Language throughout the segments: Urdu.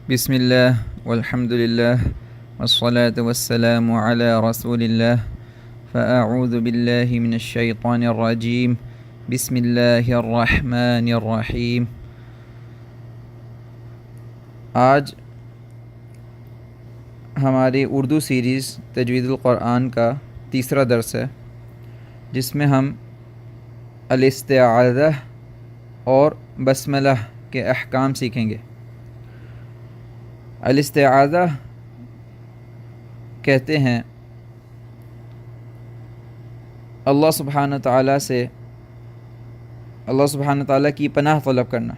بسم الله والحمد لله والصلاة والسلام على رسول الله فأعوذ بالله من الشيطان الرجيم بسم الله الرحمن الرحیم۔ آج ہماری اردو سیریز تجوید القرآن کا تیسرا درس ہے، جس میں ہم الاستعاذہ اور بسملہ کے احکام سیکھیں گے۔ الاستعاذہ کہتے ہیں اللہ سبحانہ تعالیٰ سے اللہ سبحانہ تعالیٰ کی پناہ طلب کرنا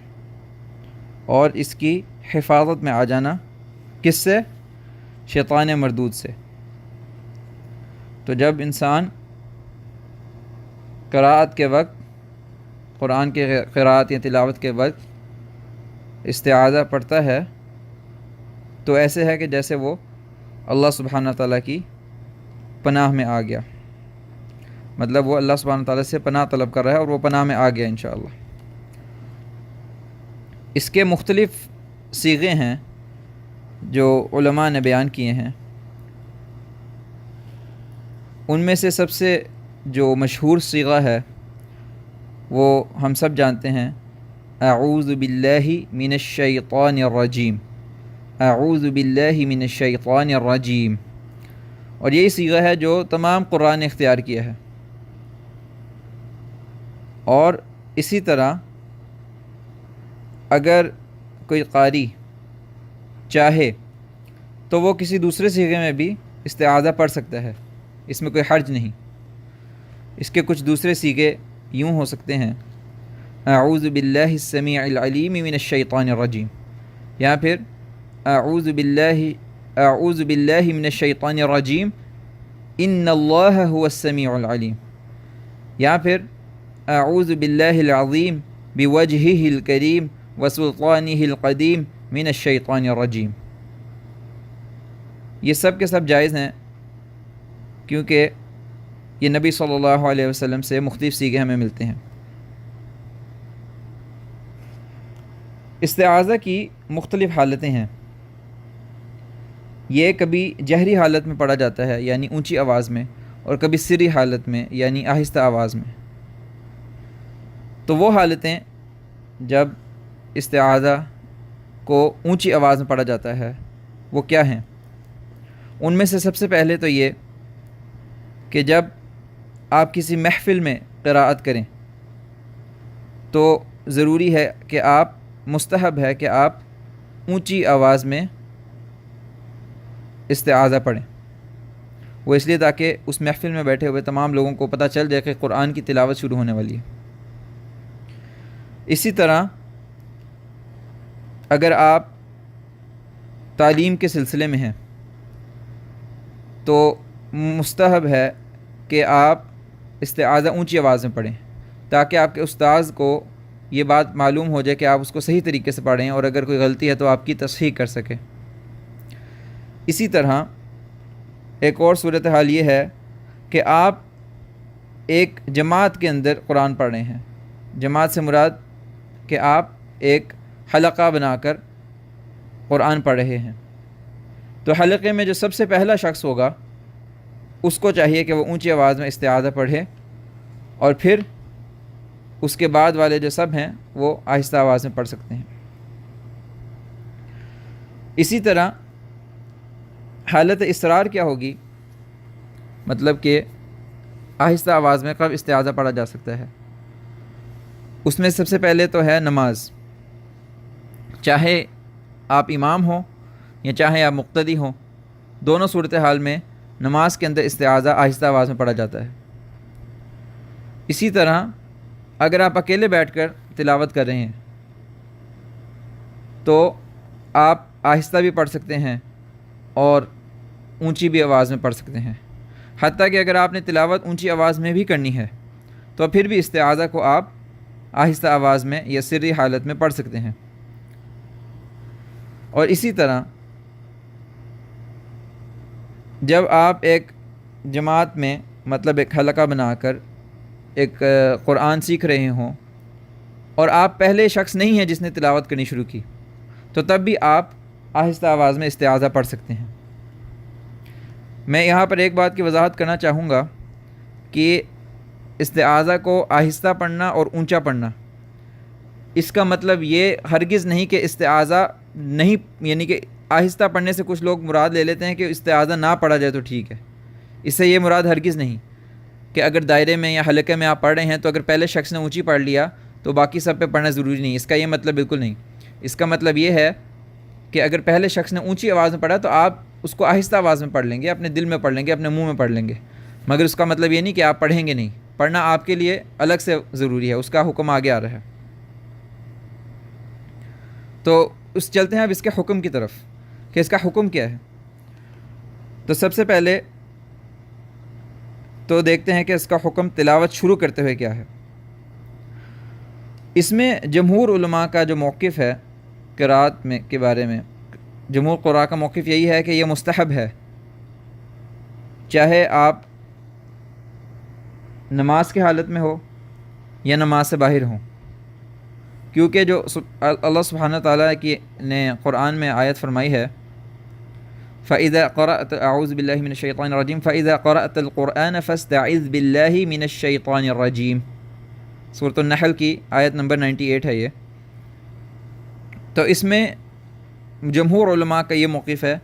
اور اس کی حفاظت میں آ جانا۔ کس سے؟ شیطان مردود سے۔ تو جب انسان قراءت کے وقت، قرآن کے قراءت یا تلاوت کے وقت استعاذہ پڑھتا ہے تو ایسے ہے کہ جیسے وہ اللہ سبحانہ تعالیٰ کی پناہ میں آ گیا، مطلب وہ اللہ سبحانہ تعالیٰ سے پناہ طلب کر رہا ہے اور وہ پناہ میں آ گیا انشاءاللہ۔ اس کے مختلف صیغے ہیں جو علماء نے بیان کیے ہیں۔ ان میں سے سب سے جو مشہور صیغہ ہے وہ ہم سب جانتے ہیں، اعوذ باللہ من الشیطان الرجیم، اعوذ باللہ من الشیطان الرجیم، اور یہی صیغہ ہے جو تمام قرآن نے اختیار کیا ہے۔ اور اسی طرح اگر کوئی قاری چاہے تو وہ کسی دوسرے صیغے میں بھی استعاذہ پڑھ سکتا ہے، اس میں کوئی حرج نہیں۔ اس کے کچھ دوسرے صیغے یوں ہو سکتے ہیں، اعوذ باللہ السمیع العلیم من الشیطان الرجیم، یا پھر اعوذ باللہ من الشیطان الرجیم ان اللہ هو السمیع العلیم، یا پھر اعوذ باللہ العظیم بوجہہ الکریم وسلطانہ القدیم من الشیطان الرجیم۔ یہ سب کے سب جائز ہیں کیونکہ یہ نبی صلی اللہ علیہ وسلم سے مختلف صیغے ہمیں ملتے ہیں۔ استعاذہ کی مختلف حالتیں ہیں۔ یہ کبھی جہری حالت میں پڑھا جاتا ہے یعنی اونچی آواز میں، اور کبھی سری حالت میں یعنی آہستہ آواز میں۔ تو وہ حالتیں جب استعاذہ کو اونچی آواز میں پڑھا جاتا ہے وہ کیا ہیں؟ ان میں سے سب سے پہلے تو یہ کہ جب آپ کسی محفل میں قراءت کریں تو ضروری ہے کہ مستحب ہے کہ آپ اونچی آواز میں استعاذہ پڑھیں۔ وہ اس لیے تاکہ اس محفل میں بیٹھے ہوئے تمام لوگوں کو پتہ چل جائے کہ قرآن کی تلاوت شروع ہونے والی ہے۔ اسی طرح اگر آپ تعلیم کے سلسلے میں ہیں تو مستحب ہے کہ آپ استعاذہ اونچی آواز میں پڑھیں تاکہ آپ کے استاذ کو یہ بات معلوم ہو جائے کہ آپ اس کو صحیح طریقے سے پڑھیں، اور اگر کوئی غلطی ہے تو آپ کی تصحیح کر سکے۔ اسی طرح ایک اور صورتحال یہ ہے کہ آپ ایک جماعت کے اندر قرآن پڑھ رہے ہیں۔ جماعت سے مراد کہ آپ ایک حلقہ بنا کر قرآن پڑھ رہے ہیں، تو حلقے میں جو سب سے پہلا شخص ہوگا اس کو چاہیے کہ وہ اونچی آواز میں استعاذہ پڑھے، اور پھر اس کے بعد والے جو سب ہیں وہ آہستہ آواز میں پڑھ سکتے ہیں۔ اسی طرح حالت اصرار کیا ہوگی؟ مطلب کہ آہستہ آواز میں کب استعاذہ پڑھا جا سکتا ہے؟ اس میں سب سے پہلے تو ہے نماز، چاہے آپ امام ہوں یا چاہے آپ مقتدی ہوں، دونوں صورتحال میں نماز کے اندر استعاذہ آہستہ آواز میں پڑھا جاتا ہے۔ اسی طرح اگر آپ اکیلے بیٹھ کر تلاوت کر رہے ہیں تو آپ آہستہ بھی پڑھ سکتے ہیں اور اونچی بھی آواز میں پڑھ سکتے ہیں۔ حتیٰ کہ اگر آپ نے تلاوت اونچی آواز میں بھی کرنی ہے تو پھر بھی استعاذہ کو آپ آہستہ آواز میں یا سری حالت میں پڑھ سکتے ہیں۔ اور اسی طرح جب آپ ایک جماعت میں، مطلب ایک حلقہ بنا کر ایک قرآن سیکھ رہے ہوں اور آپ پہلے شخص نہیں ہیں جس نے تلاوت کرنی شروع کی، تو تب بھی آپ آہستہ آواز میں استعاذہ پڑھ سکتے ہیں۔ میں یہاں پر ایک بات کی وضاحت کرنا چاہوں گا کہ استعاذہ کو آہستہ پڑھنا اور اونچا پڑھنا، اس کا مطلب یہ ہرگز نہیں کہ استعاذہ نہیں، یعنی کہ آہستہ پڑھنے سے کچھ لوگ مراد لے لیتے ہیں کہ استعاذہ نہ پڑھا جائے تو ٹھیک ہے۔ اس سے یہ مراد ہرگز نہیں کہ اگر دائرے میں یا حلقے میں آپ پڑھ رہے ہیں تو اگر پہلے شخص نے اونچی پڑھ لیا تو باقی سب پہ پڑھنا ضروری نہیں، اس کا یہ مطلب بالکل نہیں۔ اس کا مطلب یہ ہے کہ اگر پہلے شخص نے اونچی آواز میں پڑھا تو آپ اس کو آہستہ آواز میں پڑھ لیں گے، اپنے دل میں پڑھ لیں گے، اپنے منہ میں پڑھ لیں گے، مگر اس کا مطلب یہ نہیں کہ آپ پڑھیں گے نہیں۔ پڑھنا آپ کے لیے الگ سے ضروری ہے، اس کا حکم آگے آ رہا ہے۔ تو چلتے ہیں اب اس کے حکم کی طرف کہ اس کا حکم کیا ہے۔ تو سب سے پہلے تو دیکھتے ہیں کہ اس کا حکم تلاوت شروع کرتے ہوئے کیا ہے۔ اس میں جمہور علماء کا جو موقف ہے قرات میں کے بارے میں، جمہور قراء کا موقف یہی ہے کہ یہ مستحب ہے، چاہے آپ نماز کی حالت میں ہو یا نماز سے باہر ہوں، کیونکہ جو اللہ سبحانہ تعالیٰ کی نے قرآن میں آیت فرمائی ہے فَإِذَا قَرَأْتَ أَعُوذُ بِاللَّهِ مِنَ الشَّيْطَانِ الرَّجِيمِ فَإِذَا قَرَأْتَ الْقُرْآنَ فَاسْتَعِذْ بِاللَّهِ مِنَ الشَّيْطَانِ الرَّجِيمِ، سورۃ النحل کی آیت نمبر 98 ہے یہ۔ تو اس میں جمہور علماء کا یہ موقف ہے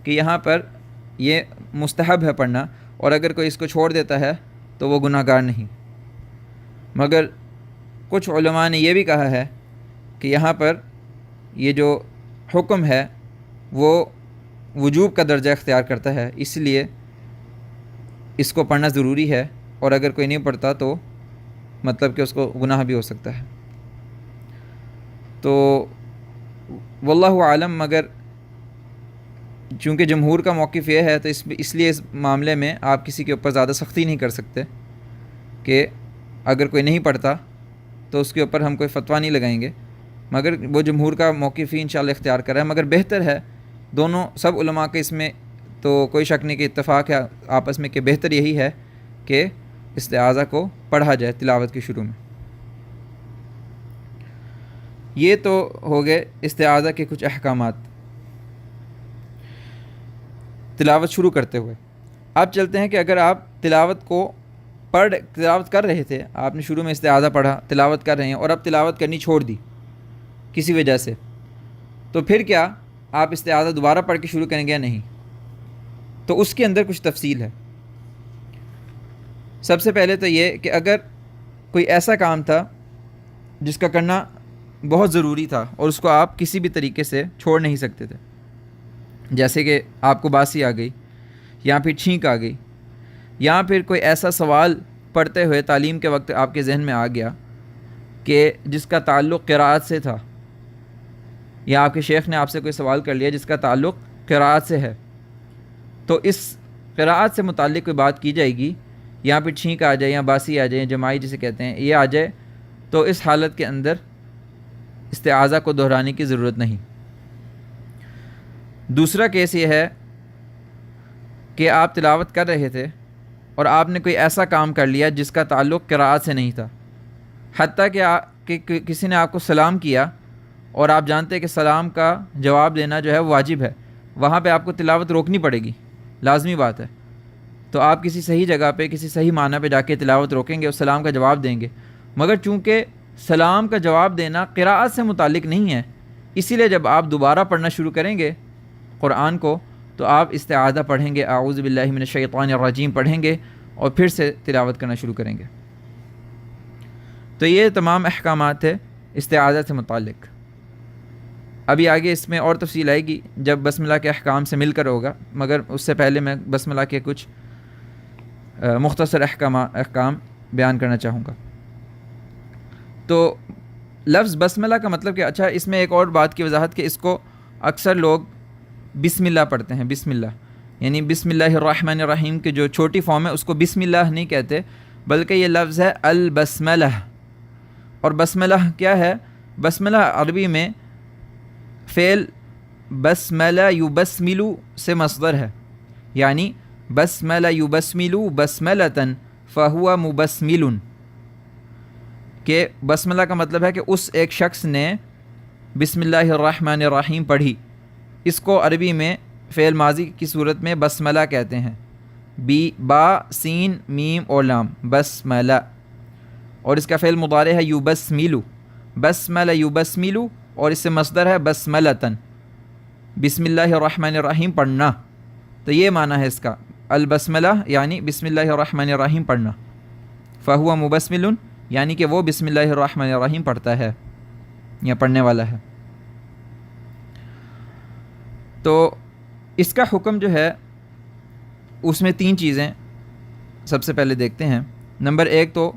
کہ یہاں پر یہ مستحب ہے پڑھنا، اور اگر کوئی اس کو چھوڑ دیتا ہے تو وہ گناہ گار نہیں۔ مگر کچھ علماء نے یہ بھی کہا ہے کہ یہاں پر یہ جو حکم ہے وہ وجوب کا درجہ اختیار کرتا ہے، اس لیے اس کو پڑھنا ضروری ہے، اور اگر کوئی نہیں پڑھتا تو مطلب کہ اس کو گناہ بھی ہو سکتا ہے۔ تو واللہ عالم، مگر چونکہ جمہور کا موقف یہ ہے تو اس لیے اس معاملے میں آپ کسی کے اوپر زیادہ سختی نہیں کر سکتے کہ اگر کوئی نہیں پڑھتا تو اس کے اوپر ہم کوئی فتویٰ نہیں لگائیں گے، مگر وہ جمہور کا موقف ہی انشاءاللہ اختیار کرا ہے۔ مگر بہتر ہے دونوں سب علماء کے اس میں تو کوئی شک نہیں کہ اتفاق ہے آپس میں کہ بہتر یہی ہے کہ استعاذہ کو پڑھا جائے تلاوت کے شروع میں۔ یہ تو ہو گئے استعاذہ کے کچھ احکامات تلاوت شروع کرتے ہوئے۔ اب چلتے ہیں کہ اگر آپ تلاوت کر رہے تھے، آپ نے شروع میں استعاذہ پڑھا، تلاوت کر رہے ہیں اور اب تلاوت کرنی چھوڑ دی کسی وجہ سے، تو پھر کیا آپ استعاذہ دوبارہ پڑھ کے شروع کریں گے یا نہیں؟ تو اس کے اندر کچھ تفصیل ہے۔ سب سے پہلے تو یہ کہ اگر کوئی ایسا کام تھا جس کا کرنا بہت ضروری تھا اور اس کو آپ کسی بھی طریقے سے چھوڑ نہیں سکتے تھے، جیسے کہ آپ کو باسی آ گئی یا پھر چھینک آ گئی، یا پھر کوئی ایسا سوال پڑھتے ہوئے تعلیم کے وقت آپ کے ذہن میں آ گیا کہ جس کا تعلق قراءت سے تھا، یا آپ کے شیخ نے آپ سے کوئی سوال کر لیا جس کا تعلق قراءت سے ہے، تو اس قراءت سے متعلق کوئی بات کی جائے گی، یا پھر چھینک آ جائے یا باسی آ جائے، جمائی جسے کہتے ہیں، یہ آ جائے، تو اس حالت کے اندر استعاذہ کو دہرانے کی ضرورت نہیں۔ دوسرا کیس یہ ہے کہ آپ تلاوت کر رہے تھے اور آپ نے کوئی ایسا کام کر لیا جس کا تعلق قراءت سے نہیں تھا، حتیٰ کہ کسی نے آپ کو سلام کیا اور آپ جانتے کہ سلام کا جواب دینا جو ہے وہ واجب ہے، وہاں پہ آپ کو تلاوت روکنی پڑے گی، لازمی بات ہے۔ تو آپ کسی صحیح جگہ پہ کسی صحیح معنی پہ جا کے تلاوت روکیں گے اور سلام کا جواب دیں گے، مگر چونکہ سلام کا جواب دینا قراءت سے متعلق نہیں ہے، اسی لیے جب آپ دوبارہ پڑھنا شروع کریں گے قرآن کو تو آپ استعاذہ پڑھیں گے، اعوذ باللہ من الشیطان الرجیم پڑھیں گے اور پھر سے تلاوت کرنا شروع کریں گے۔ تو یہ تمام احکامات ہے استعاذہ سے متعلق۔ ابھی آگے اس میں اور تفصیل آئے گی جب بسم اللہ کے احکام سے مل کر ہوگا، مگر اس سے پہلے میں بسم اللہ کے کچھ مختصر احکام بیان کرنا چاہوں گا۔ تو لفظ بسم اللہ کا مطلب کہ اچھا، اس میں ایک اور بات کی وضاحت کہ اس کو اکثر لوگ بسم اللہ پڑھتے ہیں، بسم اللہ یعنی بسم اللہ الرحمن الرحیم کے جو چھوٹی فارم ہے اس کو بسم اللہ نہیں کہتے، بلکہ یہ لفظ ہے البسملہ۔ اور بسملہ کیا ہے؟ بسملہ عربی میں فعل بسملہ یبسملو سے مصدر ہے، یعنی بسملہ یبسملو بسملتن فہو مبسمل، کہ بسملہ کا مطلب ہے کہ اس ایک شخص نے بسم اللہ الرحمن الرحیم پڑھی اس کو عربی میں فعل ماضی کی صورت میں بسملہ کہتے ہیں، با سین میم اور لام، بسملہ. اور اس کا فعل مضارع ہے یبسملو، بسملہ یبسملو، اور اس سے مصدر ہے بسملتن، بسم اللہ الرحمن الرحیم پڑھنا. تو یہ معنی ہے اس کا، البسملہ یعنی بسم اللہ الرحمن الرحیم پڑھنا. فہو مبسمل یعنی کہ وہ بسم اللہ الرحمن الرحیم پڑھتا ہے یا پڑھنے والا ہے. تو اس کا حکم جو ہے اس میں 3 چیزیں سب سے پہلے دیکھتے ہیں. نمبر 1 تو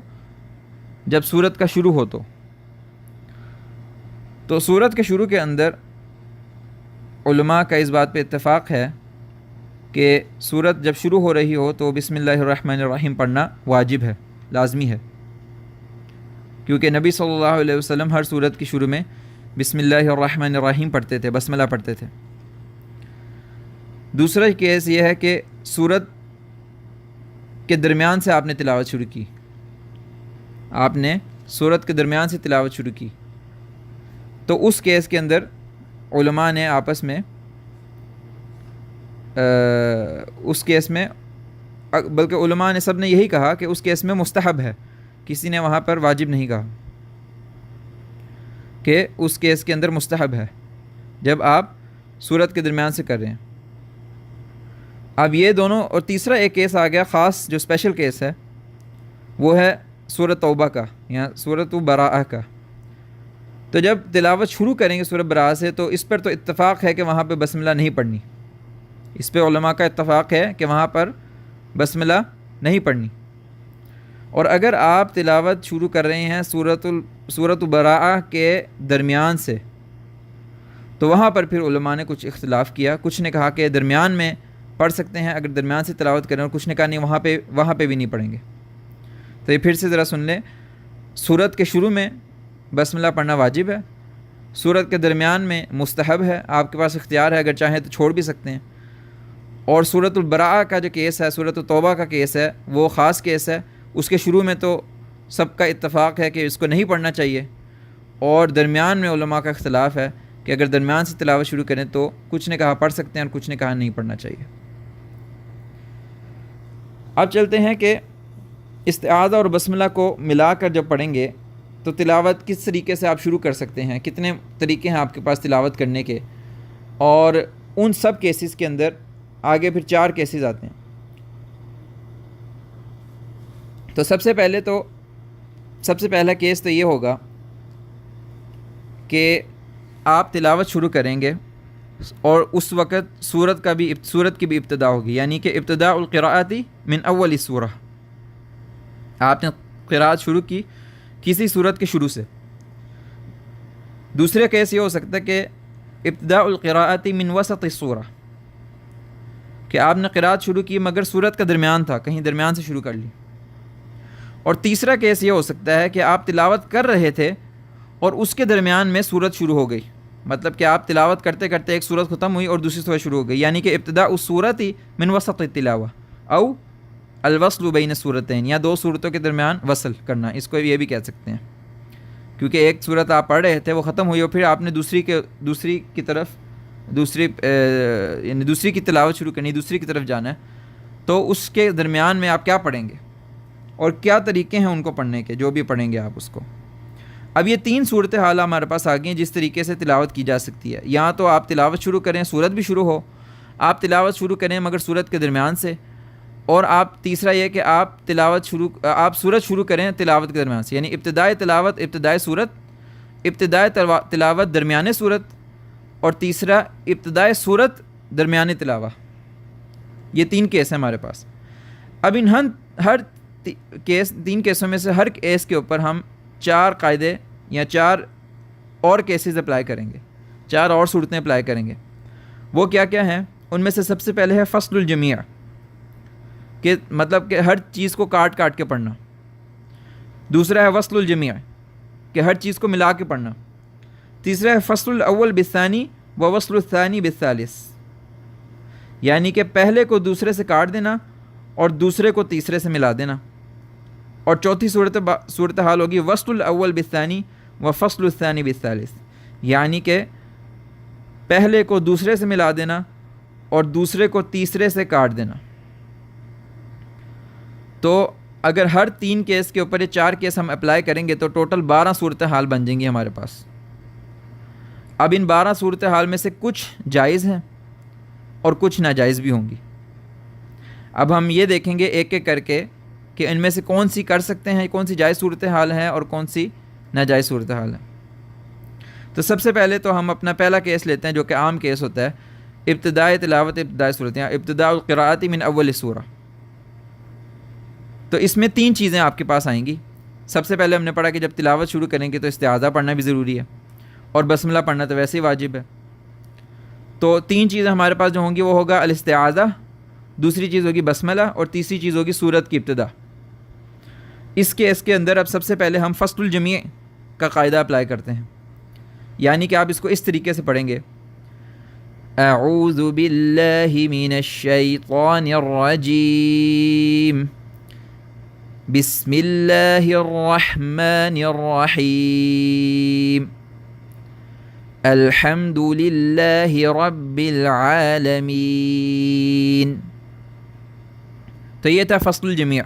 جب سورت کا شروع ہو تو سورت کے شروع کے اندر علماء کا اس بات پہ اتفاق ہے کہ سورت جب شروع ہو رہی ہو تو بسم اللہ الرحمن الرحیم پڑھنا واجب ہے، لازمی ہے، کیونکہ نبی صلی اللہ علیہ وسلم ہر سورت کی شروع میں بسم اللہ الرحمن الرحیم پڑھتے تھے، بسملہ پڑھتے تھے. دوسرا کیس یہ ہے کہ سورت کے درمیان سے آپ نے تلاوت شروع کی، آپ نے سورت کے درمیان سے تلاوت شروع کی، تو اس کیس کے اندر علماء نے آپس میں اس کیس میں، بلکہ علماء نے سب نے یہی کہا کہ اس کیس میں مستحب ہے، کسی نے وہاں پر واجب نہیں کہا، کہ اس کیس کے اندر مستحب ہے جب آپ سورت کے درمیان سے کر رہے ہیں. اب یہ دونوں، اور تیسرا ایک کیس آ گیا خاص جو اسپیشل کیس ہے، وہ ہے سورۃ توبہ کا یا سورۃ براءہ کا. تو جب تلاوت شروع کریں گے سورۃ براءہ سے تو اس پر تو اتفاق ہے کہ وہاں پہ بسملہ نہیں پڑھنی، اس پہ علماء کا اتفاق ہے کہ وہاں پر بسملہ نہیں پڑھنی. اور اگر آپ تلاوت شروع کر رہے ہیں سورۃ براءہ کے درمیان سے تو وہاں پر پھر علماء نے کچھ اختلاف کیا. کچھ نے کہا کہ درمیان میں پڑھ سکتے ہیں اگر درمیان سے تلاوت کریں، اور کچھ نے کہا نہیں وہاں پہ بھی نہیں پڑھیں گے. تو یہ پھر سے ذرا سن لیں، سورت کے شروع میں بسملہ پڑھنا واجب ہے، سورت کے درمیان میں مستحب ہے، آپ کے پاس اختیار ہے، اگر چاہیں تو چھوڑ بھی سکتے ہیں. اور سورۃ البراءہ کا جو کیس ہے، سورۃ توبہ کا کیس ہے، وہ خاص کیس ہے، اس کے شروع میں تو سب کا اتفاق ہے کہ اس کو نہیں پڑھنا چاہیے، اور درمیان میں علماء کا اختلاف ہے کہ اگر درمیان سے تلاوت شروع کریں تو کچھ نے کہا پڑھ سکتے ہیں اور کچھ نے کہا نہیں پڑھنا چاہیے. اب چلتے ہیں کہ استعاذہ اور بسملہ کو ملا کر جب پڑھیں گے تو تلاوت کس طریقے سے آپ شروع کر سکتے ہیں، کتنے طریقے ہیں آپ کے پاس تلاوت کرنے کے، اور ان سب کیسز کے اندر آگے پھر 4 کیسز آتے ہیں. تو سب سے پہلا کیس تو یہ ہوگا کہ آپ تلاوت شروع کریں گے اور اس وقت سورت کی بھی ابتدا ہوگی، یعنی کہ ابتداء القراءۃ من اول السورہ، آپ نے قراءت شروع کی کسی سورت کے شروع سے. دوسرے کیس یہ ہو سکتا ہے کہ ابتداء القراءۃ من وسط السورہ، کہ آپ نے قراءت شروع کی مگر سورت کا درمیان تھا، کہیں درمیان سے شروع کر لی. اور تیسرا کیس یہ ہو سکتا ہے کہ آپ تلاوت کر رہے تھے اور اس کے درمیان میں سورت شروع ہو گئی، مطلب کہ آپ تلاوت کرتے کرتے ایک سورت ختم ہوئی اور دوسری سورت شروع ہو گئی، یعنی کہ ابتداء السورۃ من وسط التلاوہ او الوصل بین السورتین، یا 2 سورتوں کے درمیان وصل کرنا، اس کو یہ بھی کہہ سکتے ہیں. کیونکہ ایک سورت آپ پڑھ رہے تھے وہ ختم ہوئی اور پھر آپ نے دوسری کی تلاوت شروع کرنی، دوسری کی طرف جانا ہے، تو اس کے درمیان میں آپ کیا پڑھیں گے اور کیا طریقے ہیں ان کو پڑھنے کے، جو بھی پڑھیں گے آپ اس کو. اب یہ 3 صورتحال ہمارے پاس آ گئی ہیں جس طریقے سے تلاوت کی جا سکتی ہے. یا تو آپ تلاوت شروع کریں، سورت بھی شروع ہو، آپ تلاوت شروع کریں مگر سورت کے درمیان سے، اور آپ تیسرا یہ کہ آپ سورت شروع کریں تلاوت کے درمیان سے، یعنی ابتدائی تلاوت ابتدائی سورت، ابتدائی تلاوت درمیان سورت، اور تیسرا ابتدائی سورت درمیان تلاوہ. یہ 3 کیس ہیں ہمارے پاس. اب ان ہر 3 کیسوں میں سے ہر کیس کے اوپر ہم 4 قاعدے یا 4 اور کیسز اپلائی کریں گے، 4 اور صورتیں اپلائی کریں گے. وہ کیا کیا ہیں؟ ان میں سے سب سے پہلے ہے فصل الجمیع، کہ مطلب کہ ہر چیز کو کاٹ کے پڑھنا. دوسرا ہے وصل الجمیع، کہ ہر چیز کو ملا کے پڑھنا. تیسرا ہے فصل الاول بالثانی و وصل الثانی بالثالث، یعنی کہ پہلے کو دوسرے سے کاٹ دینا اور دوسرے کو تیسرے سے ملا دینا. اور چوتھی صورتحال ہوگی وصل الاول بالثانی و فصل الثانی بالثالث، یعنی کہ پہلے کو دوسرے سے ملا دینا اور دوسرے کو تیسرے سے کاٹ دینا. تو اگر ہر 3 کیس کے اوپر یہ 4 کیس ہم اپلائی کریں گے تو ٹوٹل 12 صورتحال بن جائیں گی ہمارے پاس. اب ان 12 صورتحال میں سے کچھ جائز ہیں اور کچھ ناجائز بھی ہوں گی. اب ہم یہ دیکھیں گے ایک ایک کر کے کہ ان میں سے کون سی کر سکتے ہیں, کون سی جائز صورتحال ہیں اور کون سی ناجائز صورتحال ہیں. تو سب سے پہلے تو ہم اپنا پہلا کیس لیتے ہیں جو کہ عام کیس ہوتا ہے, ابتداء تلاوت, ابتداء صورتیں, ابتداء القراءت من اول سورہ. تو اس میں 3 چیزیں آپ کے پاس آئیں گی. سب سے پہلے ہم نے پڑھا کہ جب تلاوت شروع کریں گے تو استعاذہ پڑھنا بھی ضروری ہے اور بسملہ پڑھنا تو ویسے ہی واجب ہے. تو 3 چیزیں ہمارے پاس جو ہوں گی وہ ہوگا الاستعاذہ, دوسری چیز ہوگی بسملہ اور تیسری چیز ہوگی سورت کی ابتدا. اس کیس کے اندر اب سب سے پہلے ہم فصل الجمیع کا قاعدہ اپلائی کرتے ہیں, یعنی کہ آپ اس کو اس طریقے سے پڑھیں گے, اعوذ باللہ من الشیطان الرجیم, بسم اللہ الرحمن الرحیم, الحمد للہ رب العالمین. تو یہ تھا فصل الجمیع,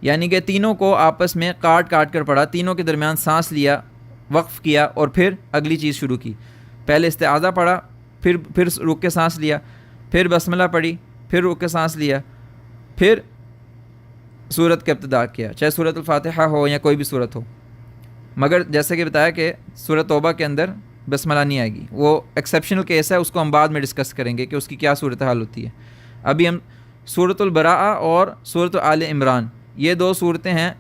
یعنی کہ تینوں کو آپس میں کاٹ کاٹ کر پڑھا, تینوں کے درمیان سانس لیا, وقف کیا اور پھر اگلی چیز شروع کی. پہلے استعاذہ پڑھا, پھر رک کے سانس لیا, پھر بسملہ پڑھی, پھر رک کے سانس لیا, پھر سورت کا ابتدا کیا, چاہے سورت الفاتحہ ہو یا کوئی بھی سورت ہو. مگر جیسے کہ بتایا کہ سورت توبہ کے اندر بسملہ نہیں آئے گی, وہ ایکسیپشنل کیس ہے, اس کو ہم بعد میں ڈسکس کریں گے کہ اس کی کیا صورتحال ہوتی ہے. ابھی ہم سورت البراءہ اور سورت آل عمران, یہ 2 صورتیں ہیں,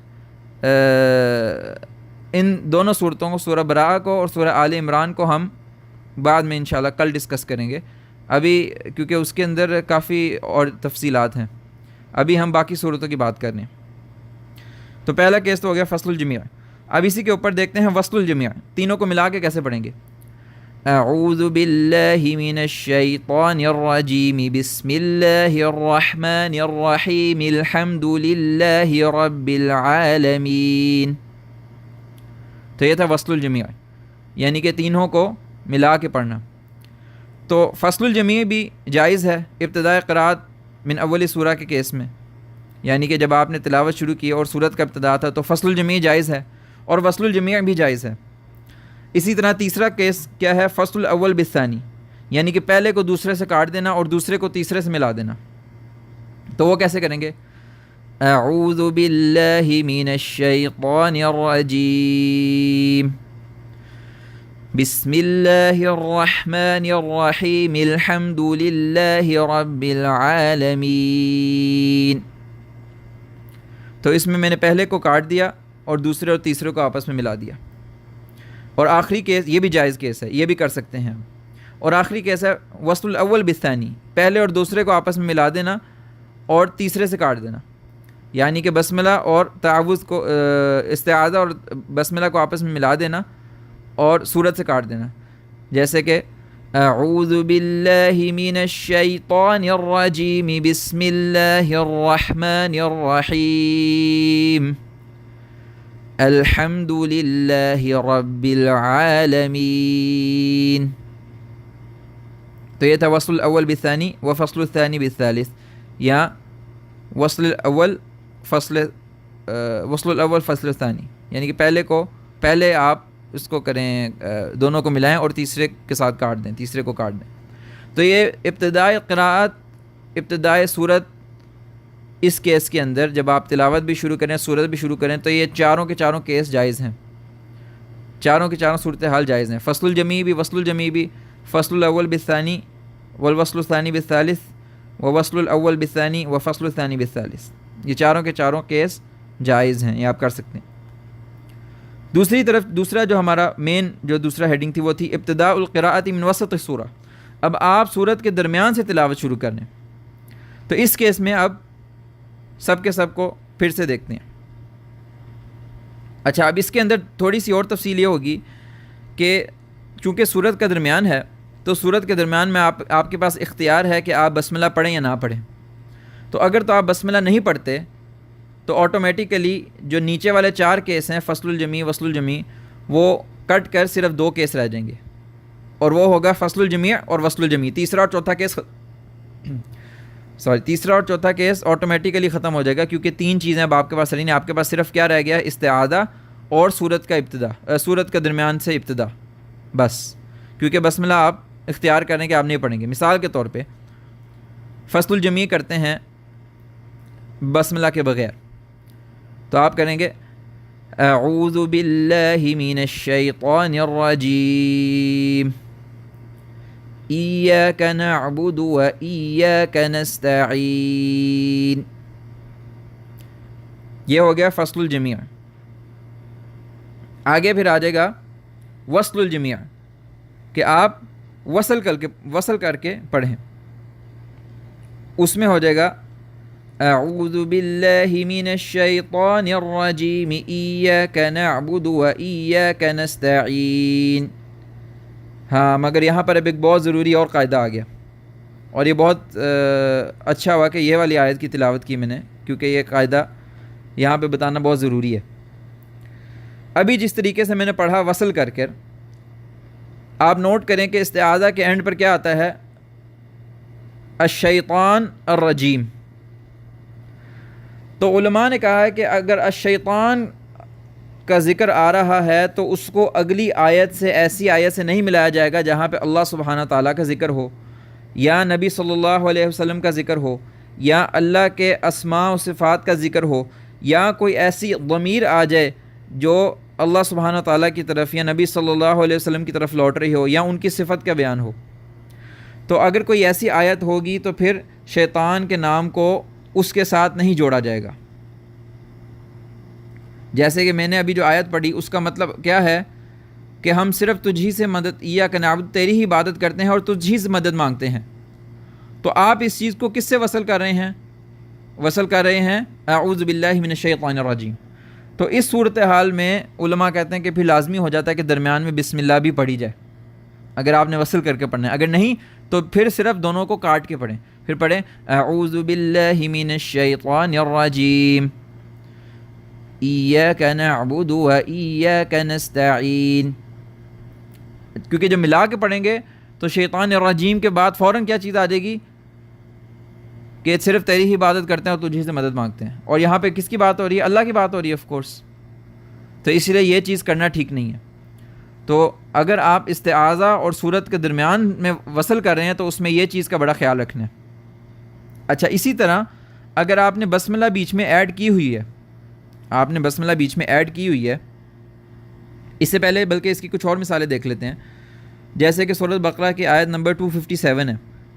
ان دونوں صورتوں کو, سورہ براءہ کو اور سورہ آل عمران کو, ہم بعد میں انشاءاللہ کل ڈسکس کریں گے. ابھی کیونکہ اس کے اندر کافی اور تفصیلات ہیں, ابھی ہم باقی صورتوں کی بات کر رہے ہیں. تو پہلا کیس تو ہو گیا فصل الجمیع. اب اسی کے اوپر دیکھتے ہیں وصل الجمیع, تینوں کو ملا کے کیسے پڑھیں گے. اعوذ باللہ من الشیطان الرجیم, بسم اللہ الرحمن الرحیم, الحمد للہ رب العالمین. تو یہ تھا وصل الجمیع, یعنی کہ تینوں کو ملا کے پڑھنا. تو فصل الجمیع بھی جائز ہے ابتداء قرات من اول سورہ کے کیس میں, یعنی کہ جب آپ نے تلاوت شروع کی اور سورت کا ابتدا تھا تو فصل الجمیع جائز ہے اور وصل الجمیع بھی جائز ہے. اسی طرح تیسرا کیس کیا ہے, فصل الاول بالثانی, یعنی کہ پہلے کو دوسرے سے کاٹ دینا اور دوسرے کو تیسرے سے ملا دینا. تو وہ کیسے کریں گے, اعوذ باللہ من الشیطان الرجیم, بسم اللہ الرحمن الرحیم, الحمد للہ رب العالمین. تو اس میں نے پہلے کو کاٹ دیا اور دوسرے اور تیسرے کو آپس میں ملا دیا. اور آخری کیس, یہ بھی جائز کیس ہے, یہ بھی کر سکتے ہیں ہم. اور آخری کیس ہے وصل الاول بالثانی, پہلے اور دوسرے کو آپس میں ملا دینا اور تیسرے سے کاٹ دینا, یعنی کہ بسملہ اور تعوذ کو, استعاذہ اور بسملہ کو آپس میں ملا دینا اور سورت سے کاٹ دینا. جیسے کہ اعوذ باللہ من الشیطان الرجیم, بسم اللہ الرحمن الرحیم, الحمد للہ رب العالمین. تو یہ تھا وصل الاول بالثانی و فصل الثانی بالثالث, یا وصل الاول فصل الثانی, یعنی کہ پہلے آپ اس کو کریں, دونوں کو ملائیں اور تیسرے کے ساتھ کاٹ دیں, تیسرے کو کاٹ دیں. تو یہ ابتدائی قراءت, ابتدائی سورت, اس کیس کے اندر جب آپ تلاوت بھی شروع کریں, سورت بھی شروع کریں, تو یہ چاروں کے چاروں کیس جائز ہیں, چاروں کے چاروں صورتحال جائز ہیں. فصل الجمیع بھی, وصل الجمیع بھی, فصل الاول بالثانی والوصل الثانی بالثالث ووصل الاول بالثانی وفصل الثانی بالثالث, یہ چاروں کے چاروں کیس جائز ہیں, یہ آپ کر سکتے ہیں. دوسری طرف دوسرا جو ہمارا مین جو دوسرا ہیڈنگ تھی وہ تھی ابتداء القراءۃ من وسط السورہ. اب آپ سورت کے درمیان سے تلاوت شروع کریں. تو اس کیس میں اب سب کے سب کو پھر سے دیکھتے ہیں. اچھا, اب اس کے اندر تھوڑی سی اور تفصیل یہ ہوگی کہ چونکہ سورت کا درمیان ہے تو سورت کے درمیان میں آپ کے پاس اختیار ہے کہ آپ بسملہ پڑھیں یا نہ پڑھیں. تو اگر تو آپ بسملہ نہیں پڑھتے تو آٹومیٹیکلی جو نیچے والے 4 کیس ہیں فصل الجمیع, وصل الجمیع, وہ کٹ کر صرف 2 کیس رہ جائیں گے. اور وہ ہوگا فصل الجمیع اور وصل الجمیع. تیسرا اور چوتھا کیس آٹومیٹیکلی ختم ہو جائے گا، کیونکہ 3 چیزیں اب آپ کے پاس رہی ہیں. آپ کے پاس صرف کیا رہ گیا؟ استعاذہ اور سورت کا درمیان سے ابتدا، بس. کیونکہ بسم اللہ آپ اختیار کریں کہ آپ نہیں پڑھیں گے. مثال کے طور پہ فصل الجمیع کرتے ہیں بسم اللہ کے بغیر، تو آپ کریں گے اعوذ باللہ من الشیطان الرجیم ایاک نعبد و ایاک نستعین. یہ ہو گیا فصل الجمیع. آگے پھر آ جائے گا وصل الجمیع، کہ آپ وصل کر کے پڑھیں. اس میں ہو جائے گا اعوذ باللہ من الشیطان الرجیم ایاک نعبد و ایاک نستعین. ہاں، مگر یہاں پر اب ایک بہت ضروری اور قاعدہ آ گیا، اور یہ بہت اچھا ہوا کہ یہ والی آیت کی تلاوت کی میں نے، کیونکہ یہ قاعدہ یہاں پہ بتانا بہت ضروری ہے. ابھی جس طریقے سے میں نے پڑھا وصل کر کے، آپ نوٹ کریں کہ استعاذہ کے اینڈ پر کیا آتا ہے؟ الشیطان الرجیم. تو علماء نے کہا ہے کہ اگر الشیطان کا ذکر آ رہا ہے تو اس کو اگلی آیت سے، ایسی آیت سے نہیں ملایا جائے گا جہاں پہ اللہ سبحانہ تعالیٰ کا ذکر ہو، یا نبی صلی اللہ علیہ وسلم کا ذکر ہو، یا اللہ کے اسماء و صفات کا ذکر ہو، یا کوئی ایسی ضمیر آ جائے جو اللہ سبحانہ تعالیٰ کی طرف یا نبی صلی اللہ علیہ وسلم کی طرف لوٹ رہی ہو، یا ان کی صفت کا بیان ہو. تو اگر کوئی ایسی آیت ہوگی تو پھر شیطان کے نام کو اس کے ساتھ نہیں جوڑا جائے گا. جیسے کہ میں نے ابھی جو آیت پڑھی، اس کا مطلب کیا ہے کہ ہم صرف تجھی سے مدد، ایاک نعبد، تیری ہی عبادت کرتے ہیں اور تجھی سے مدد مانگتے ہیں. تو آپ اس چیز کو کس سے وصل کر رہے ہیں؟ وصل کر رہے ہیں اعوذ باللہ من الشیطان الرجیم. تو اس صورتحال میں علماء کہتے ہیں کہ پھر لازمی ہو جاتا ہے کہ درمیان میں بسم اللہ بھی پڑھی جائے، اگر آپ نے وصل کر کے پڑھنا ہے. اگر نہیں تو پھر صرف دونوں کو کاٹ کے پڑھیں. پھر پڑھیں اعوذ باللہ من الشیطان الرجیم ایاک نعبد و ایاک نستعین. کیونکہ جب ملا کے پڑھیں گے تو شیطان الرجیم کے بعد فوراً کیا چیز آ جائے گی کہ صرف تیری ہی عبادت کرتے ہیں اور تجھی سے مدد مانگتے ہیں. اور یہاں پہ کس کی بات ہو رہی ہے؟ اللہ کی بات ہو رہی ہے آف کورس. تو اس لیے یہ چیز کرنا ٹھیک نہیں ہے. تو اگر آپ استعاذہ اور سورت کے درمیان میں وصل کر رہے ہیں تو اس میں یہ چیز کا بڑا خیال رکھنا ہے. اچھا، اسی طرح اگر آپ نے بسم اللہ بیچ میں ایڈ کی ہوئی ہے، اس سے پہلے بلکہ اس کی کچھ اور مثالیں دیکھ لیتے ہیں. جیسے کہ سورۃ بقرہ کی آیت نمبر 257 ہے،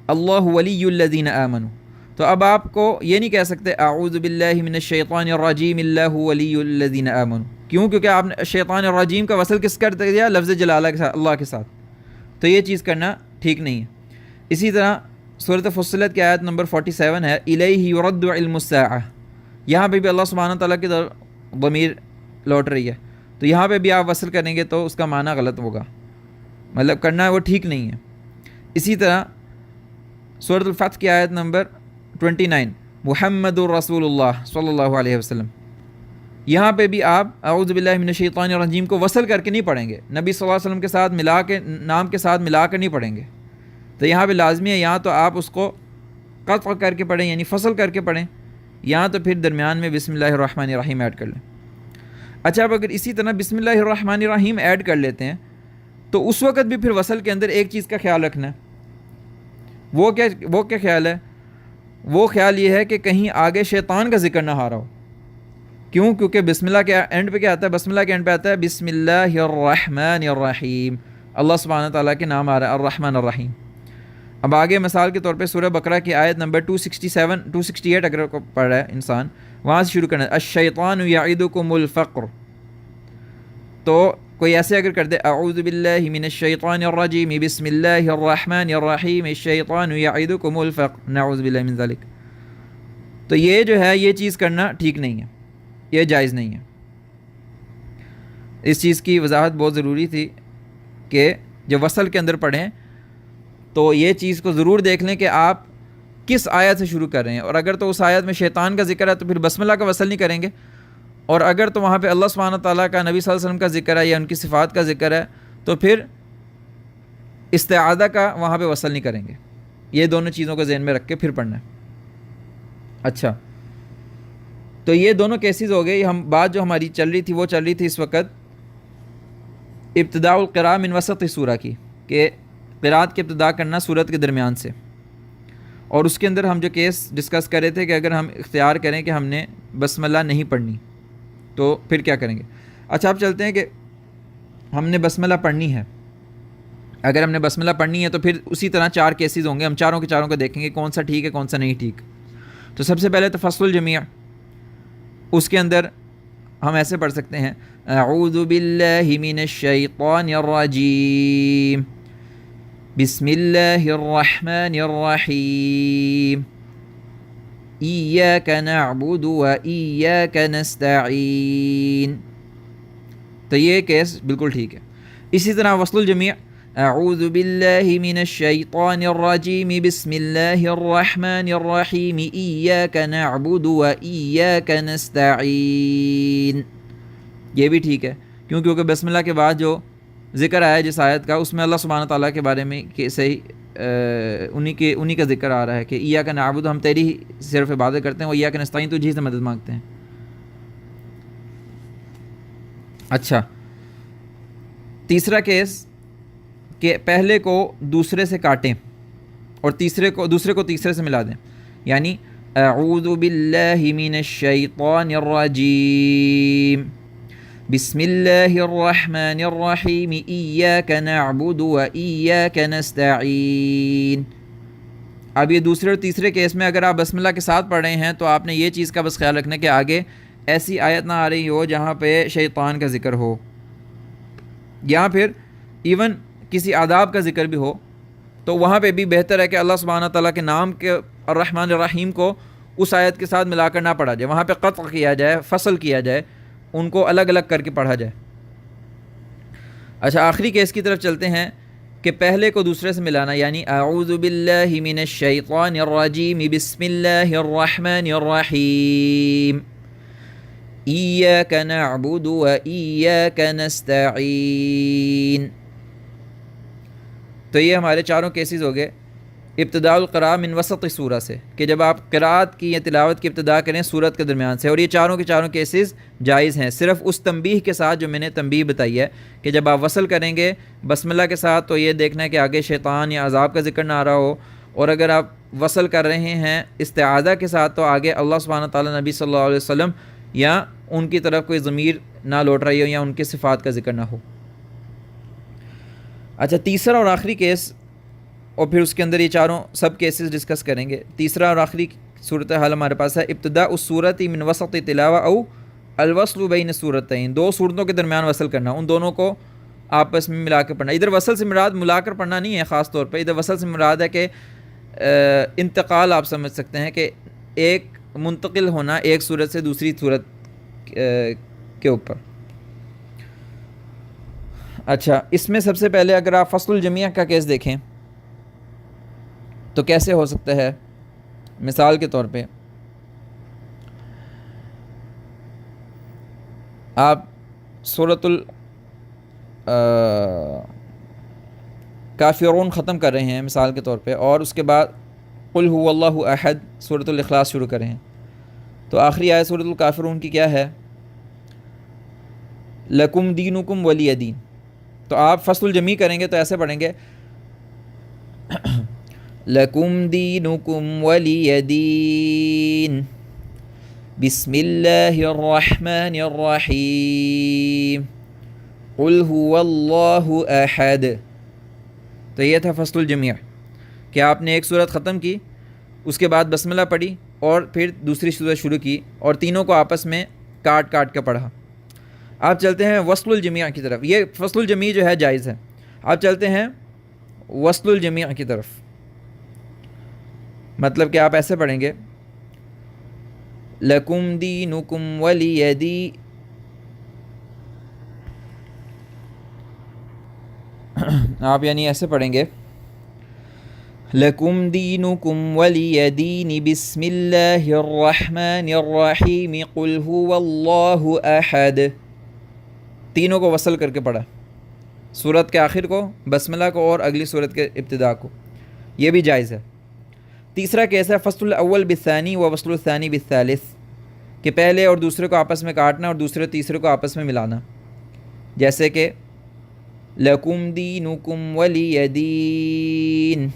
اللہ ولی الذین آمنوا. تو اب آپ کو یہ نہیں کہہ سکتے اعوذ باللہ من الشیطان الرجیم اللہ ولی الذین آمنوا. کیوں؟ کیونکہ آپ نے شیطان الرجیم کا وصل کس کر دیا؟ لفظ جلالہ کے ساتھ، اللہ کے ساتھ. تو یہ چیز کرنا ٹھیک نہیں ہے. اسی طرح سورۃ فصلت کی آیت نمبر 47 ہے، الیہ یرد علم الساعہ. یہاں پہ بھی اللہ سبحانہ تعالیٰ کی ضمیر لوٹ رہی ہے. تو یہاں پہ بھی آپ وصل کریں گے تو اس کا معنی غلط ہوگا، مطلب کرنا وہ ٹھیک نہیں ہے. اسی طرح سورۃ الفتح کی آیت نمبر 29 محمد الرسول اللہ صلی اللہ علیہ وسلم. یہاں پہ بھی آپ اعوذ باللہ من الشیطان الرجیم کو وصل کر کے نہیں پڑھیں گے، نبی صلی اللہ علیہ وسلم کے ساتھ ملا کے، نام کے ساتھ ملا کر نہیں پڑھیں گے. تو یہاں پہ لازمی ہے یہاں تو آپ اس کو قطع کر کے پڑھیں، یعنی فصل کر کے پڑھیں، یہاں تو پھر درمیان میں بسم اللہ الرحمن الرحیم ایڈ کر لیں. اچھا، اب اگر اسی طرح بسم اللہ الرحمن الرحیم ایڈ کر لیتے ہیں تو اس وقت بھی پھر وصل کے اندر ایک چیز کا خیال رکھنا ہے. وہ کیا خیال ہے؟ وہ خیال یہ ہے کہ کہیں آگے شیطان کا ذکر نہ آ رہا ہو. کیوں؟ کیونکہ بسم اللہ کے اینڈ پہ کیا آتا ہے؟ بسم اللہ کے اینڈ پہ آتا ہے بسم اللہ الرحمن الرحیم. اللہ سبحانہ تعالیٰ کے نام آ رہا ہے الرحمن الرحیم. اب آگے مثال کے طور پہ سورہ بقرہ کی آیت نمبر 268 اگر کو پڑھ رہا ہے انسان، وہاں سے شروع کرنا ہے الشیطان یعدکم الفقر. تو کوئی ایسے اگر کر دے اعوذ باللہ من الشیطان الرجیم بسم اللہ الرحمن الرحیم الشیطان یعدکم الفقر نعوذ باللہ من ذلک، تو یہ جو ہے یہ چیز کرنا ٹھیک نہیں ہے، یہ جائز نہیں ہے. اس چیز کی وضاحت بہت ضروری تھی کہ جب وصل کے اندر پڑھیں تو یہ چیز کو ضرور دیکھ لیں کہ آپ کس آیت سے شروع کر رہے ہیں. اور اگر تو اس آیت میں شیطان کا ذکر ہے تو پھر بسم اللہ کا وصل نہیں کریں گے، اور اگر تو وہاں پہ اللہ سبحانہ تعالیٰ کا، نبی صلی اللہ علیہ وسلم کا ذکر ہے یا ان کی صفات کا ذکر ہے تو پھر استعاذہ کا وہاں پہ وصل نہیں کریں گے. یہ دونوں چیزوں کو ذہن میں رکھ کے پھر پڑھنا ہے. اچھا تو یہ دونوں کیسز ہو گئے. یہ بات جو ہماری چل رہی تھی وہ چل رہی تھی اس وقت ابتداء القراء من وسط سورہ کی، کہ قراءت کی ابتدا کرنا سورت کے درمیان سے. اور اس کے اندر ہم جو کیس ڈسکس کر رہے تھے کہ اگر ہم اختیار کریں کہ ہم نے بسم اللہ نہیں پڑھنی تو پھر کیا کریں گے. اچھا اب چلتے ہیں کہ ہم نے بسم اللہ پڑھنی ہے. اگر ہم نے بسم اللہ پڑھنی ہے تو پھر اسی طرح 4 کیسز ہوں گے. ہم چاروں کے چاروں کو دیکھیں گے کون سا ٹھیک ہے کون سا نہیں ٹھیک. تو سب سے پہلے تو فصل الجمیع، اس کے اندر ہم ایسے پڑھ سکتے ہیں اعوذ باللہ من الشیطان الرجیم بسم اللہ الرحمن الرحیم ایاک نعبد و ایاک نستعین. تو یہ کیس بالکل ٹھیک ہے. اسی طرح وصل الجمیع اعوذ باللہ من الشیطان الرجیم بسم اللہ الرحمن الرحیم ایاک نعبد و ایاک نستعین. یہ بھی ٹھیک ہے کیونکہ بسم اللہ کے بعد جو ذکر آیا جس آیت کا اس میں اللہ سبحانہ تعالیٰ کے بارے میں کہ صحیح انہی کا ذکر آ رہا ہے کہ ایاک نعبد، ہم تیری ہی صرف عبادت کرتے ہیں، وہ ایاک نستعین، تجھی سے مدد مانگتے ہیں. اچھا تیسرا کیس کہ پہلے کو دوسرے سے کاٹیں اور دوسرے کو تیسرے سے ملا دیں. یعنی اعوذ باللہ من الشیطان الرجیم بسم اللہ الرحمن الرحیم ایاک نعبد و ایاک نستعین. اب یہ دوسرے اور تیسرے کیس میں اگر آپ بسم اللہ کے ساتھ پڑھ رہے ہیں تو آپ نے یہ چیز کا بس خیال رکھنا کہ آگے ایسی آیت نہ آ رہی ہو جہاں پہ شیطان کا ذکر ہو، یا پھر ایون کسی آداب کا ذکر بھی ہو. تو وہاں پہ بھی بہتر ہے کہ اللہ سبحانہ تعالیٰ کے نام کے الرحمن الرحیم کو اس آیت کے ساتھ ملا کر نہ پڑھا جائے، وہاں پہ قطع کیا جائے، فصل کیا جائے، ان کو الگ الگ کر کے پڑھا جائے. اچھا آخری کیس کی طرف چلتے ہیں کہ پہلے کو دوسرے سے ملانا. یعنی اعوذ باللہ من الشیطان الرجیم بسم اللہ الرحمن الرحیم ایاک نعبد و ایاک نستعین. تو یہ ہمارے چاروں کیسز ہو گئے ابتداء القراء من وسط سورہ سے، کہ جب آپ قراءت کی یا تلاوت کی ابتدا کریں سورت کے درمیان سے. اور یہ چاروں کے چاروں کیسز جائز ہیں، صرف اس تنبیہ کے ساتھ جو میں نے تنبیہ بتائی ہے کہ جب آپ وصل کریں گے بسم اللہ کے ساتھ تو یہ دیکھنا ہے کہ آگے شیطان یا عذاب کا ذکر نہ آ رہا ہو. اور اگر آپ وصل کر رہے ہیں استعاذہ کے ساتھ تو آگے اللہ سبحانہ تعالیٰ نبی صلی اللہ علیہ وسلم یا ان کی طرف کوئی ضمیر نہ لوٹ رہی ہو یا ان کے صفات کا ذکر نہ ہو. اچھا تیسرا اور آخری کیس، اور پھر اس کے اندر یہ چاروں سب کیسز ڈسکس کریں گے. تیسرا اور آخری صورتحال ہمارے پاس ہے ابتداء السورۃ من وسط تلاوہ او الوصل بین صورتین. 2 صورتوں کے درمیان وصل کرنا، ان دونوں کو آپس میں ملا کے پڑھنا. ادھر وصل سے مراد ملا کر پڑھنا نہیں ہے خاص طور پہ، ادھر وصل سے مراد ہے کہ انتقال آپ سمجھ سکتے ہیں کہ ایک منتقل ہونا ایک صورت سے دوسری صورت کے اوپر. اچھا اس میں سب سے پہلے اگر آپ فصل الجمیع کا کیس دیکھیں تو کیسے ہو سکتا ہے. مثال کے طور پہ آپ سورۃ الکافرون ختم کر رہے ہیں مثال کے طور پہ، اور اس کے بعد قل هو اللہ احد سورۃ الاخلاص شروع کریں ہیں، تو آخری آیت سورۃ الکافرون کی کیا ہے؟ لکم دینکم ولی دین. تو آپ فصل الجمیع کریں گے تو ایسے پڑھیں گے لکم دینکم ولی دین بسم اللہ الرحمن الرحیم قل هو اللہ احد. تو یہ تھا فصل الجمیع کہ آپ نے ایک صورت ختم کی، اس کے بعد بسم اللہ پڑھی اور پھر دوسری صورت شروع کی اور تینوں کو آپس میں کاٹ کے پڑھا. آپ چلتے ہیں وصل الجمیع کی طرف. یہ فصل الجمیع جو ہے جائز ہے. آپ چلتے ہیں وصل الجمیع کی طرف، مطلب کہ آپ ایسے پڑھیں گے لکم دینکم ولی دی. آپ یعنی ایسے پڑھیں گے لکم دینکم ولی دین بسم اللہ الرحمن الرحیم قل هو اللہ احد. تینوں کو وصل کر کے پڑھا. صورت کے آخر کو بسملہ کو اور اگلی صورت کے ابتدا کو، یہ بھی جائز ہے۔ تیسرا کیس ہے فصل الاول بالثانی و فصل الثانی بالثالث، کہ پہلے اور دوسرے کو آپس میں کاٹنا اور دوسرے تیسرے کو آپس میں ملانا، جیسے کہ لکم دینکم ولی دین،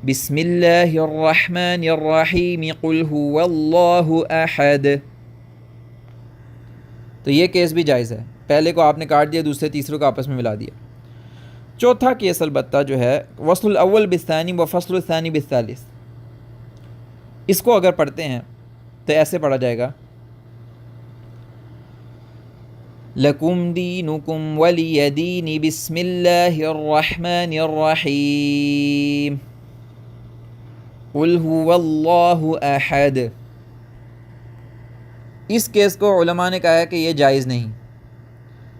بسم اللہ الرحمن الرحیم قل هو اللہ احد۔ تو یہ کیس بھی جائز ہے، پہلے کو آپ نے کاٹ دیا، دوسرے تیسرے کو آپس میں ملا دیا۔ چوتھا کیس البتہ جو ہے وصل الاول بالثانی و فصل الثانی بالثالث، اس کو اگر پڑھتے ہیں تو ایسے پڑھا جائے گا لکم دینکم ولی دین بسم اللہ الرحمن الرحیم قل هو اللہ احد۔ اس کیس کو علماء نے کہا ہے کہ یہ جائز نہیں،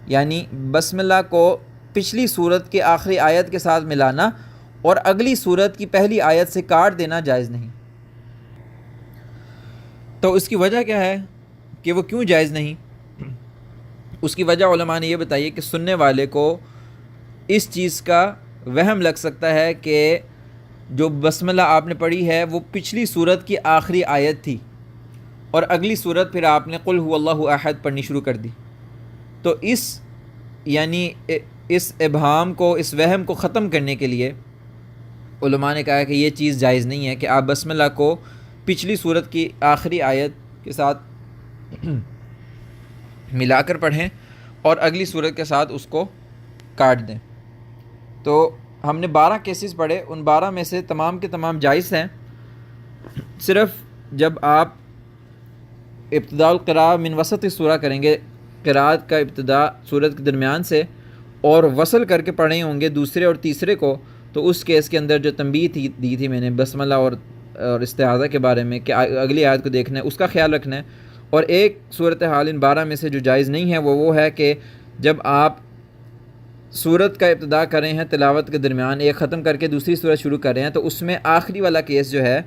یعنی بسم اللہ کو پچھلی صورت کے آخری آیت کے ساتھ ملانا اور اگلی صورت کی پہلی آیت سے کاٹ دینا جائز نہیں۔ تو اس کی وجہ کیا ہے کہ وہ کیوں جائز نہیں؟ اس کی وجہ علماء نے یہ بتائی کہ سننے والے کو اس چیز کا وہم لگ سکتا ہے کہ جو بسم اللہ آپ نے پڑھی ہے وہ پچھلی صورت کی آخری آیت تھی اور اگلی صورت پھر آپ نے قل هو اللہ احد پڑھنی شروع کر دی۔ تو اس ابہام کو، اس وہم کو ختم کرنے کے لیے علماء نے کہا کہ یہ چیز جائز نہیں ہے کہ آپ بسم اللہ کو پچھلی صورت کی آخری آیت کے ساتھ ملا کر پڑھیں اور اگلی صورت کے ساتھ اس کو کاٹ دیں۔ تو ہم نے 12 کیسز پڑھے، ان 12 میں سے تمام کے تمام جائز ہیں، صرف جب آپ ابتداء القراء من وسط السورہ کریں گے، قراءت کا ابتدا سورت کے درمیان سے، اور وصل کر کے پڑھے ہوں گے دوسرے اور تیسرے کو، تو اس کیس کے اندر جو تنبیہ دی تھی میں نے بسم اللہ اور استعاذہ کے بارے میں کہ اگلی آیت کو دیکھنا ہے، اس کا خیال رکھنا ہے۔ اور ایک صورتحال ان 12 میں سے جو جائز نہیں ہے وہ ہے کہ جب آپ سورت کا ابتدا کریں ہیں تلاوت کے درمیان، ایک ختم کر کے دوسری سورت شروع کر رہے ہیں، تو اس میں آخری والا کیس جو ہے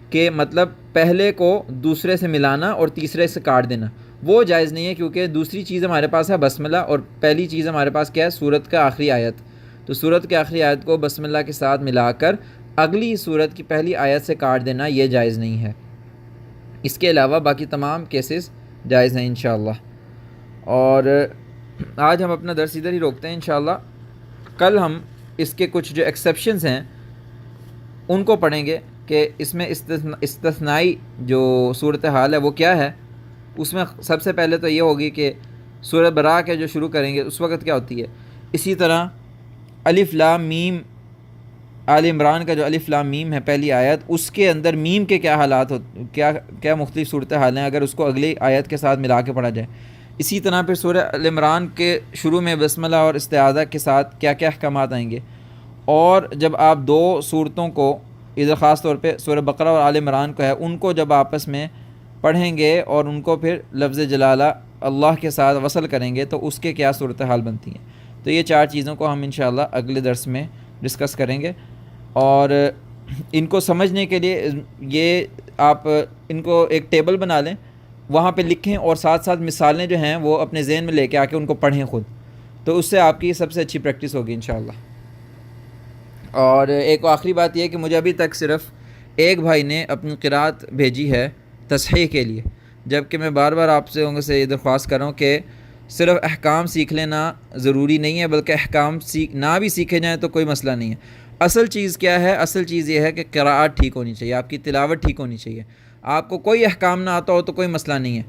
کہ مطلب پہلے کو دوسرے سے ملانا اور تیسرے سے کاٹ دینا، وہ جائز نہیں ہے، کیونکہ دوسری چیز ہمارے پاس ہے بسم اللہ اور پہلی چیز ہمارے پاس کیا ہے؟ سورت کا آخری آیت۔ تو سورت کے آخری آیت کو بسم اللہ کے ساتھ ملا کر اگلی سورت کی پہلی آیت سے کاٹ دینا یہ جائز نہیں ہے۔ اس کے علاوہ باقی تمام کیسز جائز ہیں انشاءاللہ۔ اور آج ہم اپنا درس ادھر ہی روکتے ہیں انشاءاللہ۔ کل ہم اس کے کچھ جو ایکسیپشنز ہیں ان کو پڑھیں گے کہ اس میں استثنائی جو صورتحال ہے وہ کیا ہے۔ اس میں سب سے پہلے تو یہ ہوگی کہ سورہ براء کے جو شروع کریں گے اس وقت کیا ہوتی ہے۔ اسی طرح الف لام میم، آل عمران کا جو الف لام میم ہے پہلی آیت، اس کے اندر میم کے کیا حالات کیا مختلف صورتحال ہیں اگر اس کو اگلی آیت کے ساتھ ملا کے پڑھا جائے۔ اسی طرح پھر سورہ آل عمران کے شروع میں بسم اللہ اور استعاذہ کے ساتھ کیا کیا احکامات آئیں گے۔ اور جب آپ دو صورتوں کو، ادھر خاص طور پہ سورہ بقرہ اور آل عمران کو ہے، ان کو جب آپس میں پڑھیں گے اور ان کو پھر لفظ جلالہ اللہ کے ساتھ وصل کریں گے تو اس کے کیا صورتحال بنتی ہیں۔ تو یہ 4 چیزوں کو ہم انشاءاللہ اگلے درس میں ڈسکس کریں گے، اور ان کو سمجھنے کے لیے یہ آپ ان کو ایک ٹیبل بنا لیں، وہاں پہ لکھیں اور ساتھ ساتھ مثالیں جو ہیں وہ اپنے ذہن میں لے کے آ کے ان کو پڑھیں خود، تو اس سے آپ کی سب سے اچھی پریکٹس ہوگی انشاءاللہ۔ اور ایک آخری بات یہ ہے کہ مجھے ابھی تک صرف ایک بھائی نے اپنی قرأت بھیجی ہے تصحیح کے لیے، جبکہ میں بار بار آپ سے یہ درخواست کر رہا ہوں کہ صرف احکام سیکھ لینا ضروری نہیں ہے، بلکہ احکام نہ بھی سیکھے جائیں تو کوئی مسئلہ نہیں ہے۔ اصل چیز کیا ہے؟ اصل چیز یہ ہے کہ قراءت ٹھیک ہونی چاہیے، آپ کی تلاوت ٹھیک ہونی چاہیے۔ آپ کو کوئی احکام نہ آتا ہو تو کوئی مسئلہ نہیں ہے،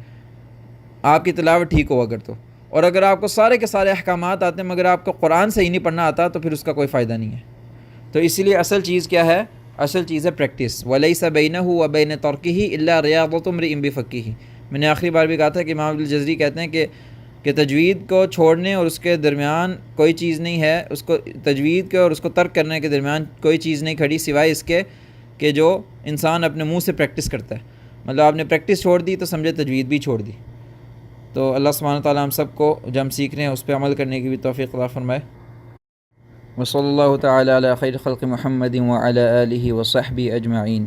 آپ کی تلاوت ٹھیک ہو اگر تو، اور اگر آپ کو سارے کے سارے احکامات آتے ہیں مگر آپ کو قرآن صحیح نہیں پڑھنا آتا تو پھر اس کا کوئی فائدہ نہیں ہے۔ تو اسی لیے اصل چیز کیا ہے؟ اصل چیز ہے پریکٹس۔ وَلَيْسَ بَيْنَهُ وَبَيْنَ تَرْكِهِ إِلَّا رِيَاضَةُ امْرِئٍ بِفَقِّهِ۔ میں نے آخری بار بھی کہا تھا کہ امام الجزری کہتے ہیں کہ تجوید کو چھوڑنے اور اس کے درمیان کوئی چیز نہیں ہے، اس کو تجوید کے اور اس کو ترک کرنے کے درمیان کوئی چیز نہیں کھڑی سوائے اس کے کہ جو انسان اپنے منہ سے پریکٹس کرتا ہے۔ مطلب آپ نے پریکٹس چھوڑ دی تو سمجھے تجوید بھی چھوڑ دی۔ تو اللہ سبحانہ وتعالیٰ ہم سب کو جو ہم سیکھ رہے ہیں اس پہ عمل کرنے کی بھی توفیق عطا فرمائے۔ وصلی اللہ تعالی علی خیر خلق محمد وعلی آلہ وصحبہ اجمعین۔